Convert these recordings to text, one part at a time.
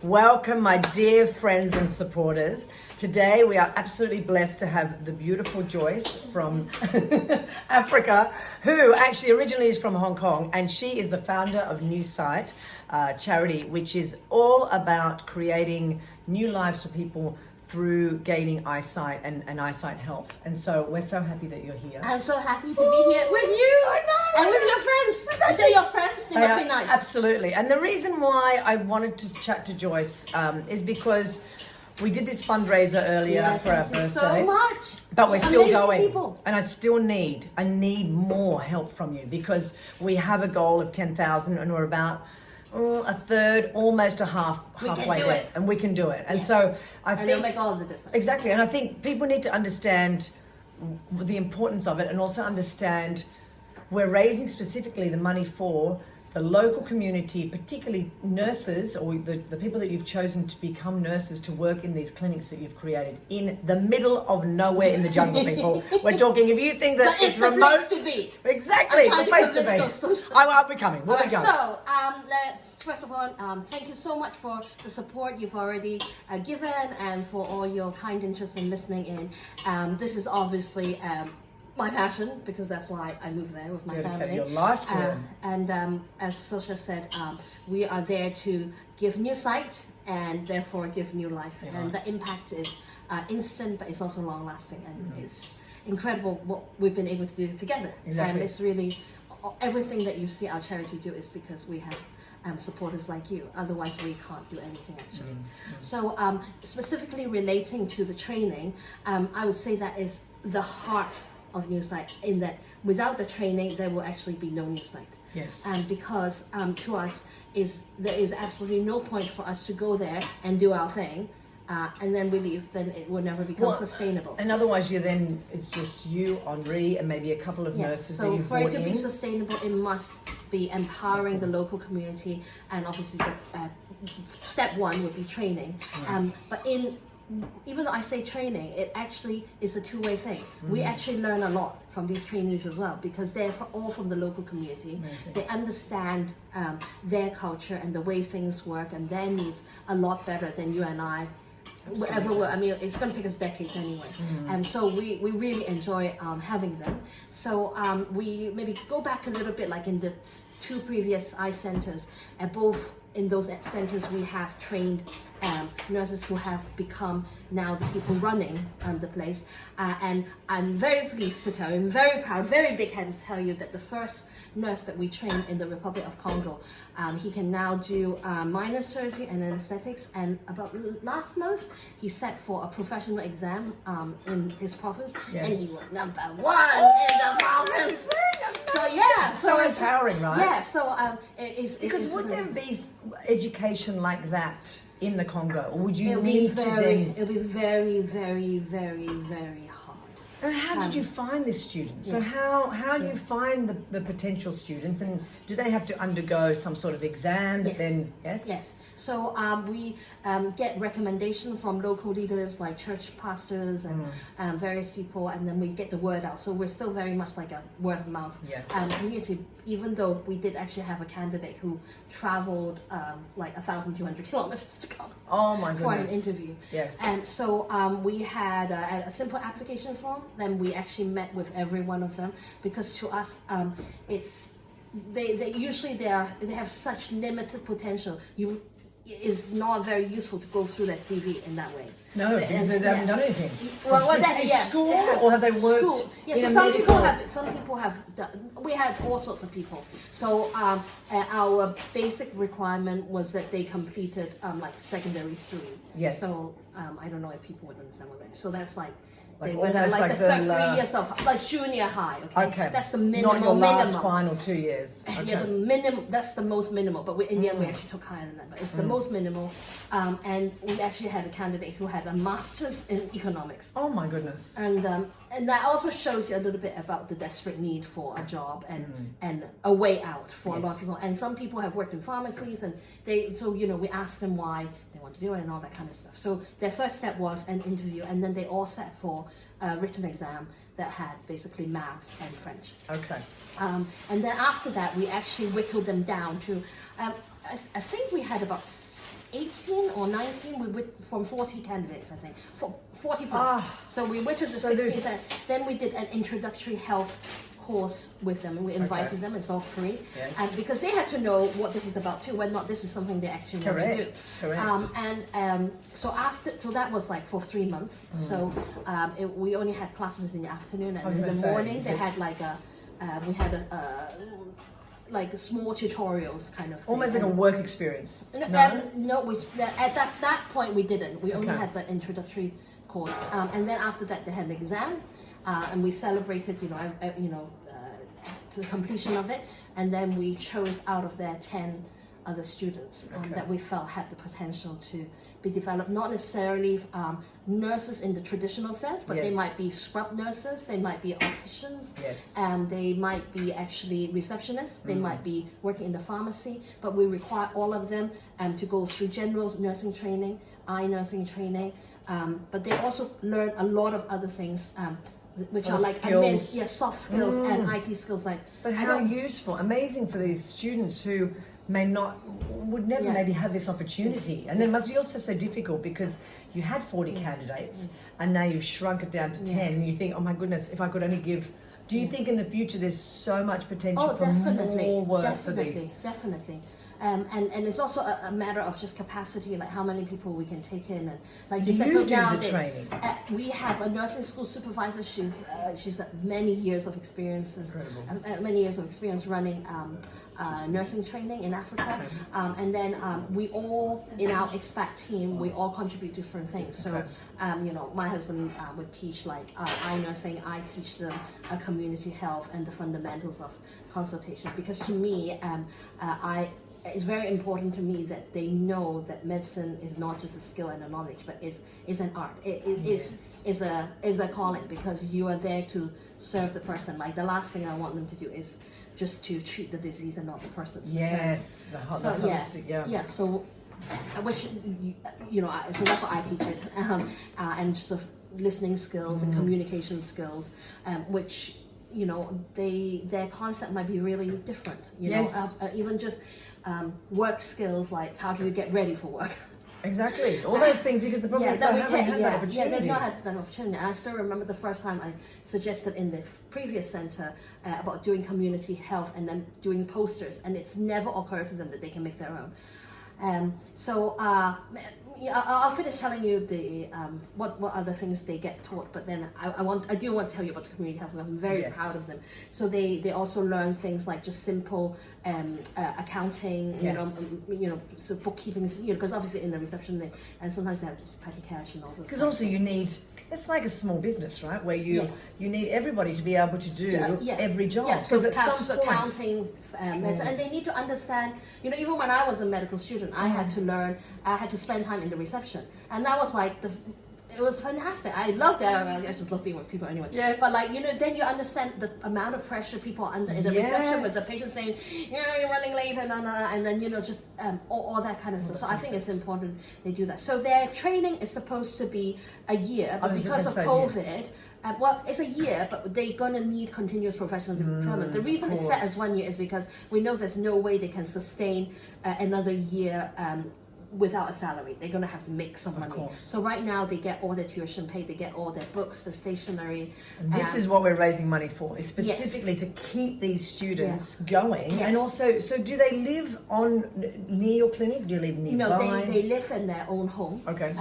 Welcome, my dear friends and supporters. Today we are absolutely blessed to have the beautiful Joyce from Africa, who actually originally is from Hong Kong, and she is the founder of New Sight charity, which is all about creating new lives for people through gaining eyesight and eyesight health. And so we're so happy that you're here. I'm so happy to be here with you. I know. And with your friends. Is they your friends? They must be nice. Absolutely. And the reason why I wanted to chat to Joyce is because we did this fundraiser earlier for our birthday. So much. But we're still Amazing going. people. And I need more help from you, because we have a goal of 10,000 and we're about a third, almost halfway there. And we can do it. And so I think it'll make all of the difference. Exactly. And I think people need to understand the importance of it, and also understand we're raising specifically the money for the local community, particularly nurses, or the people that you've chosen to become nurses to work in these clinics that you've created in the middle of nowhere in the jungle, people. We're talking, if you think that it's remote. The place to be. Exactly. I'm trying to convince those social... I'll be coming. We'll be going. So, first of all, thank you so much for the support you've already given, and for all your kind interest in listening in. This is obviously my passion, because that's why I moved there with my family. Your life to them. And as Sosha said, we are there to give new sight and therefore give new life. Yeah. And the impact is instant, but it's also long lasting, and it's incredible what we've been able to do together. Exactly. And it's really everything that you see our charity do is because we have supporters like you. Otherwise, we can't do anything actually. So specifically relating to the training, I would say that is the heart of New Sight, in that without the training there will actually be no New Sight. Yes. Because to us there is absolutely no point for us to go there and do our thing and then we leave. Then it will never become sustainable. And otherwise it's just you, Henri, and maybe a couple of nurses. So for it to be sustainable, it must be empowering the local community, and obviously the step one would be training. But even though I say training, it actually is a two-way thing. We actually learn a lot from these trainees as well, because they're all from the local community. Amazing. They understand their culture and the way things work and their needs a lot better than you and I ever will. I mean, it's going to take us decades anyway. And so we really enjoy having them. So we maybe go back a little bit, like in the two previous eye centers, and both in those centers we have trained nurses who have become now the people running the place. And I'm very pleased to tell you, I'm very proud, very big-headed to tell you that the first nurse that we trained in the Republic of Congo, he can now do minor surgery and anesthetics, and about last month he sat for a professional exam in his province, and he was number one in the province. So yeah, so empowering, right? Yeah, so because would there be education like that in the Congo, or would you it'll need to then? It'll be very, very, very, very hard. And how did you find this student? So how do you find the potential students, and do they have to undergo some sort of exam? Yes. So we get recommendations from local leaders like church pastors and various people, and then we get the word out. So we're still very much like a word of mouth community, even though we did actually have a candidate who traveled like 1,200 kilometers to come for an interview. Yes. And so we had a simple application form. Then we actually met with every one of them, because to us they usually they have such limited potential. Is not very useful to go through their CV in that way. No, because they haven't done anything. School, or have they worked? School. Yeah, so some people have done, we had all sorts of people. So our basic requirement was that they completed like secondary 3. Yes. So I don't know if people would understand what that is. So that's like Like they went almost the first 3 years of like junior high. Okay. That's the minimum. Not your last final 2 years. Okay. Yeah, the minimum. That's the most minimal. But in the end, we actually took higher than that. But it's the most minimal. And we actually had a candidate who had a master's in economics. Oh my goodness. And that also shows you a little bit about the desperate need for a job and a way out for a lot of people. And some people have worked in pharmacies, and we asked them why they want to do it and all that kind of stuff. So their first step was an interview, and then they all sat for a written exam that had basically maths and French. Okay. And then after that, we actually whittled them down to, I think we had about 18 or 19, we went from 40 candidates, I think, 40 plus. So we went to the 60s, and then we did an introductory health course with them, and we invited them. It's all free, and because they had to know what this is about too, whether or not this is something they actually want to do. So that was like for 3 months. So we only had classes in the afternoon, and in the morning they had like like small tutorials kind of thing. Almost like a work experience. No, at that point we didn't. We only had the introductory course, and then after that they had an exam, and we celebrated, the completion of it, and then we chose out of their 10 other students that we felt had the potential to be developed. Not necessarily nurses in the traditional sense, but they might be scrub nurses, they might be opticians, they might be actually receptionists, they might be working in the pharmacy, but we require all of them to go through general nursing training, eye nursing training, but they also learn a lot of other things, which are like skills. Soft skills and IT skills. But how useful, amazing for these students who would never maybe have this opportunity. And it must be also so difficult because you had 40 candidates and now you've shrunk it down to 10, and you think, oh my goodness, if I could only give. Do you think in the future there's so much potential for more work for these? Definitely. And it's also a matter of just capacity, like how many people we can take in, and like you said, now training. We have a nursing school supervisor. She's many years of experience, running nursing training in Africa, and then we all in our expat team, we all contribute different things. So my husband would teach like eye nursing. I teach them community health and the fundamentals of consultation, because to me, it's very important to me that they know that medicine is not just a skill and a knowledge, but is an art. It is a calling, because you are there to serve the person. Like the last thing I want them to do is just to treat the disease and not the person. So which so that's what I teach it, and just of listening skills and communication skills, which their concept might be really different. Even just work skills, like how do you get ready for work? Exactly, all those things, because the problem is they haven't had that opportunity. They've not had that opportunity. And I still remember the first time I suggested in the previous center about doing community health and then doing posters, and it's never occurred to them that they can make their own. I'll finish telling you the what other things they get taught, but then I do want to tell you about the community health, because I'm very proud of them. So they also learn things like just simple accounting, so bookkeeping, because obviously in the reception and sometimes they have petty cash and all those. Because also you need, it's like a small business, right? Where you need everybody to be able to do every job. Yeah, so tax, accounting, medicine, and they need to understand. Even when I was a medical student, I had to learn. I had to spend time in the reception, and that was like it was fantastic. I loved it. I just love being with people anyway. Yes. But then you understand the amount of pressure people are under in the reception, with the patient saying, you're running late, and then just all that kind of stuff. So I think it's important they do that. So their training is supposed to be a year, but because of COVID, it's a year, but they're gonna need continuous professional development. The reason it's set as 1 year is because we know there's no way they can sustain another year without a salary. They're going to have to make some money. So right now they get all their tuition paid, they get all their books, the stationery. And this is what we're raising money for, is specifically to keep these students going. And also, so do they live near your clinic? Do you live nearby? No, they live in their own home. Okay.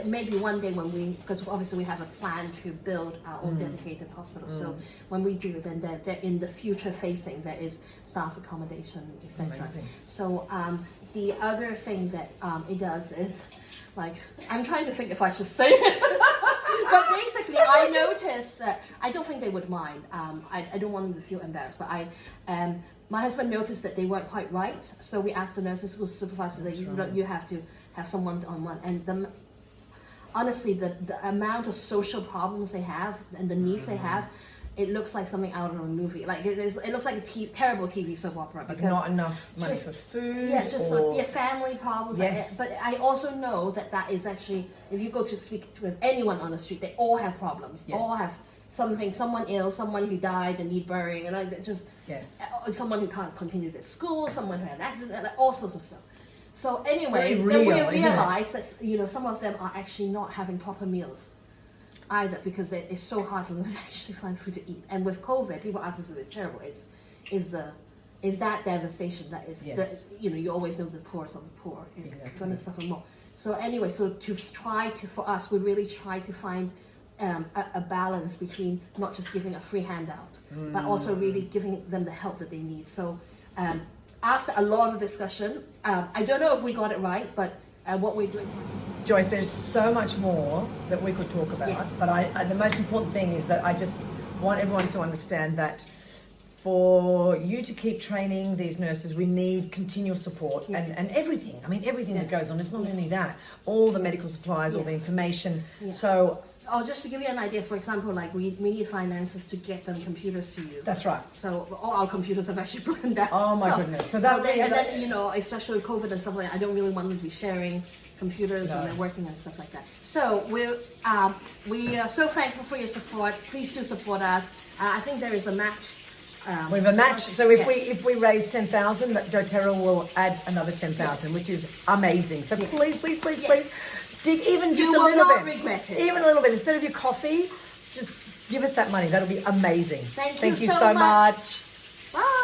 Maybe one day because obviously we have a plan to build our own dedicated hospital. So when we do, then they're in the future facing, there is staff accommodation, etc. So the other thing that it does is, I'm trying to think if I should say it, but basically I noticed that I don't think they would mind. I don't want them to feel embarrassed, but my husband noticed that they weren't quite right, so we asked the nursing school supervisor that you have to have someone one-on-one, and honestly, the amount of social problems they have and the needs they have, it looks like something out of a movie. It looks like a terrible TV soap opera. Because not enough money for food. Yeah, family problems. Yes. But I also know that is actually, if you go to speak with anyone on the street, they all have problems. Yes. All have something, someone ill, someone who died and need burying, and someone who can't continue their school, someone who had an accident, all sorts of stuff. So anyway, Very then we real, isn't it? realized that, you know, some of them are actually not having proper meals either, because it's so hard for them to actually find food to eat. And with COVID, people ask us if it's terrible. Is that devastation that is, Yes. you know, you always know the poorest of the poor is Exactly. going to suffer more. So anyway, so for us, we really try to find a balance between not just giving a free handout, but also really giving them the help that they need. So after a lot of discussion, I don't know if we got it right, but what we're doing. Joyce, there's so much more that we could talk about, Yes. but the most important thing is that I just want everyone to understand that for you to keep training these nurses, we need continual support and everything. I mean, everything that goes on. It's not only that, all the medical supplies, all the information. So, Oh, just to give you an idea, for example, like we need finances to get them computers to use. that's right. So all our computers have actually broken down. Oh my goodness. So that really- and then, you know, especially with COVID and stuff like that, I don't really want them to be sharing computers when they're working and stuff like that. So we are so thankful for your support. Please do support us. I think there is a match. We have a match. So if Yes. we raise 10,000, doTERRA will add another 10,000, Yes. which is amazing. So Yes. please, Yes. dig even just You a will little not bit. regret it. Even a little bit. Instead of your coffee, just give us that money. That'll be amazing. Thank you you so so much. much. Bye.